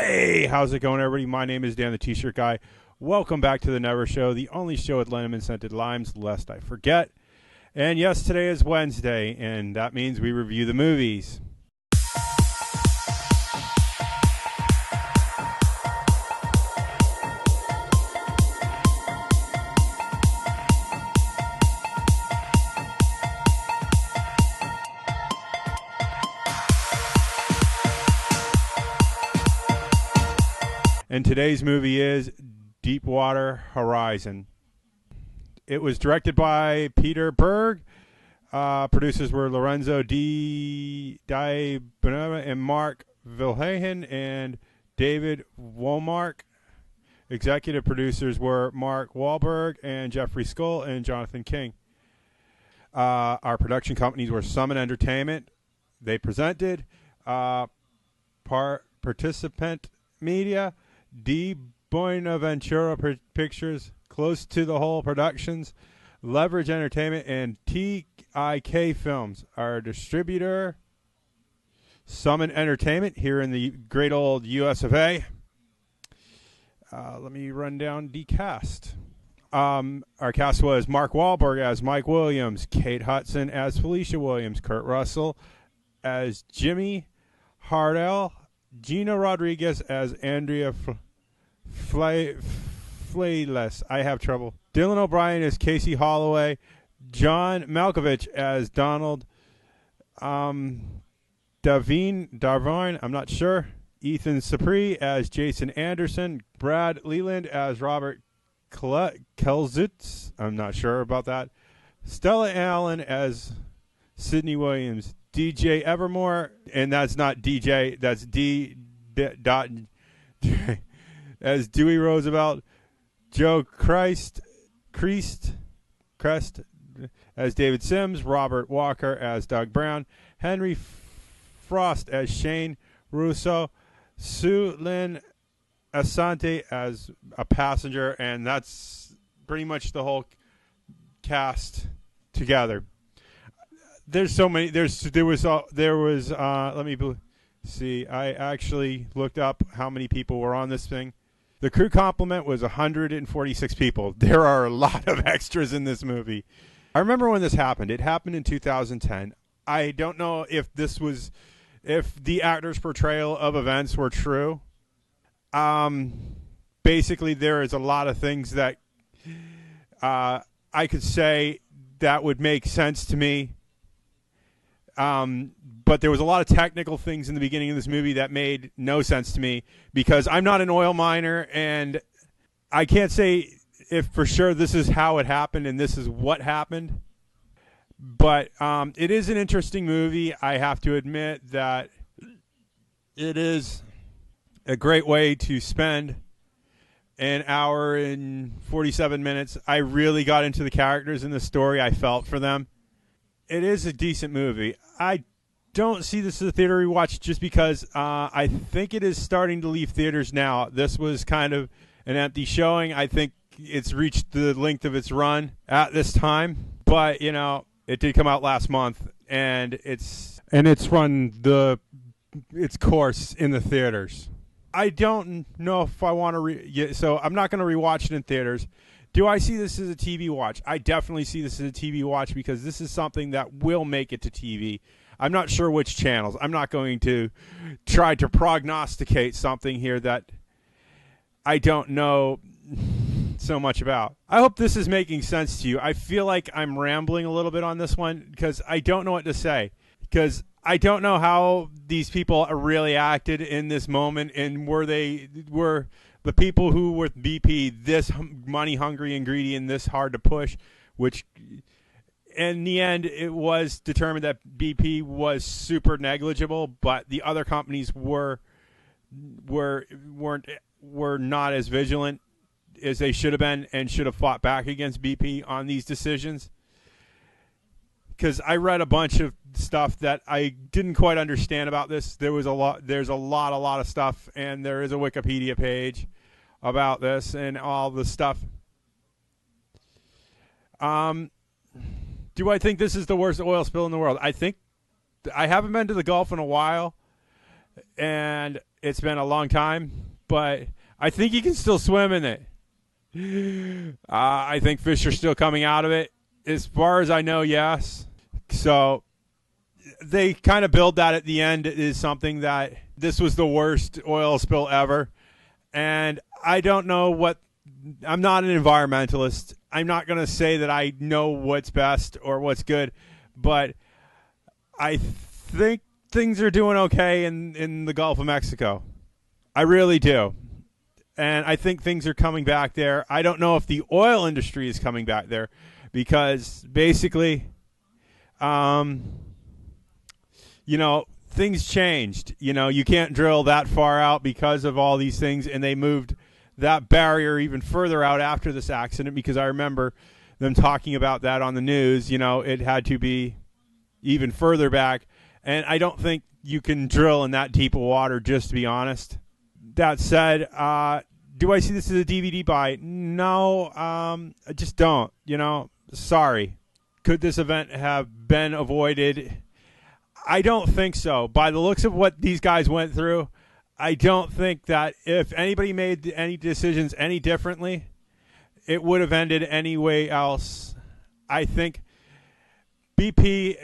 Hey, how's it going, everybody? My name is Dan, the T-shirt guy. Welcome back to the Never Show, the only show with lemon-scented limes, lest I forget. And yes, today is Wednesday, and that means we review the movies. And today's movie is Deepwater Horizon. It was directed by Peter Berg. Producers were Lorenzo Di Bonava and Mark Vilhagen and David Womark. Executive producers were Mark Wahlberg and Jeffrey Skull and Jonathan King. Our production companies were Summit Entertainment. They presented Participant Media, D. Bonaventura Pictures, Close to the Hole Productions, Leverage Entertainment, and TIK Films. Our distributor, Summit Entertainment, here in the great old US of A. Let me run down the cast. Our cast was Mark Wahlberg as Mike Williams, Kate Hudson as Felicia Williams, Kurt Russell as Jimmy Hardell, Gina Rodriguez as Andrea Flayless. I have trouble. Dylan O'Brien as Casey Holloway. John Malkovich as Donald. Darvine, I'm not sure. Ethan Supri as Jason Anderson. Brad Leland as Robert Kelzitz. I'm not sure about that. Stella Allen as Sydney Williams. DJ Evermore, and that's not DJ, that's D. As Dewey Roosevelt. Joe Crest as David Sims. Robert Walker as Doug Brown. Henry Frost as Shane Russo. Sue Lynn Asante as a passenger, and that's pretty much the whole cast together. There's so many. There was. Let me see. I actually looked up how many people were on this thing. The crew complement was 146 people. There are a lot of extras in this movie. I remember when this happened. It happened in 2010. I don't know if the actors' portrayal of events were true. Basically, there is a lot of things that I could say that would make sense to me. But there was a lot of technical things in the beginning of this movie that made no sense to me because I'm not an oil miner and I can't say if for sure this is how it happened and this is what happened. But it is an interesting movie. I have to admit that it is a great way to spend an hour and 47 minutes. I really got into the characters in the story. I felt for them. It is a decent movie. I don't see this as a theater rewatch just because I think it is starting to leave theaters now. This was kind of an empty showing. I think it's reached the length of its run at this time. But, you know, it did come out last month, and it's run its course in the theaters. I don't know if I want to so I'm not going to rewatch it in theaters. Do I see this as a TV watch? I definitely see this as a TV watch because this is something that will make it to TV. I'm not sure which channels. I'm not going to try to prognosticate something here that I don't know so much about. I hope this is making sense to you. I feel like I'm rambling a little bit on this one because I don't know what to say. Because I don't know how these people really acted in this moment, and were the people who were with BP this money hungry and greedy and this hard to push, which in the end it was determined that BP was super negligible, but the other companies were not as vigilant as they should have been and should have fought back against BP on these decisions. Because I read a bunch of stuff that I didn't quite understand about this. There's a lot of stuff, and there is a Wikipedia page about this and all the stuff. Do I think this is the worst oil spill in the world? I think I haven't been to the Gulf in a while, and It's been a long time, but I think you can still swim in it. I think fish are still coming out of it. As far as I know, yes. So they kind of build that at the end is something that this was the worst oil spill ever. And I don't know what, I'm not an environmentalist. I'm not going to say that I know what's best or what's good, but I think things are doing okay in the Gulf of Mexico. I really do. And I think things are coming back there. I don't know if the oil industry is coming back there because basically, things changed. You can't drill that far out because of all these things, and they moved that barrier even further out after this accident because I remember them talking about that on the news. It had to be even further back, and I don't think you can drill in that deep of water, just to be honest. That said, do I see this as a DVD buy? No, I just don't. Sorry. Could this event have been avoided? I don't think so. By the looks of what these guys went through, I don't think that if anybody made any decisions any differently, it would have ended any way else. I think BP,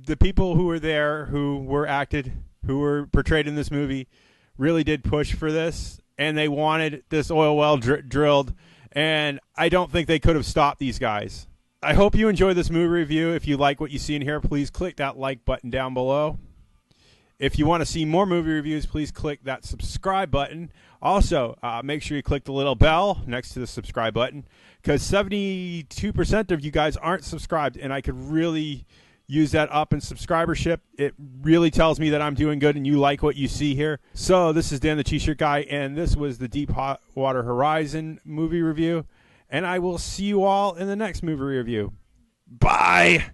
the people who were there, who were portrayed in this movie, really did push for this, and they wanted this oil well drilled, and I don't think they could have stopped these guys. I hope you enjoyed this movie review. If you like what you see in here, please click that like button down below. If you want to see more movie reviews, please click that subscribe button. Also, make sure you click the little bell next to the subscribe button because 72% of you guys aren't subscribed, and I could really use that up in subscribership. It really tells me that I'm doing good and you like what you see here. So this is Dan the T-Shirt Guy, and this was the Deepwater Horizon movie review. And I will see you all in the next movie review. Bye!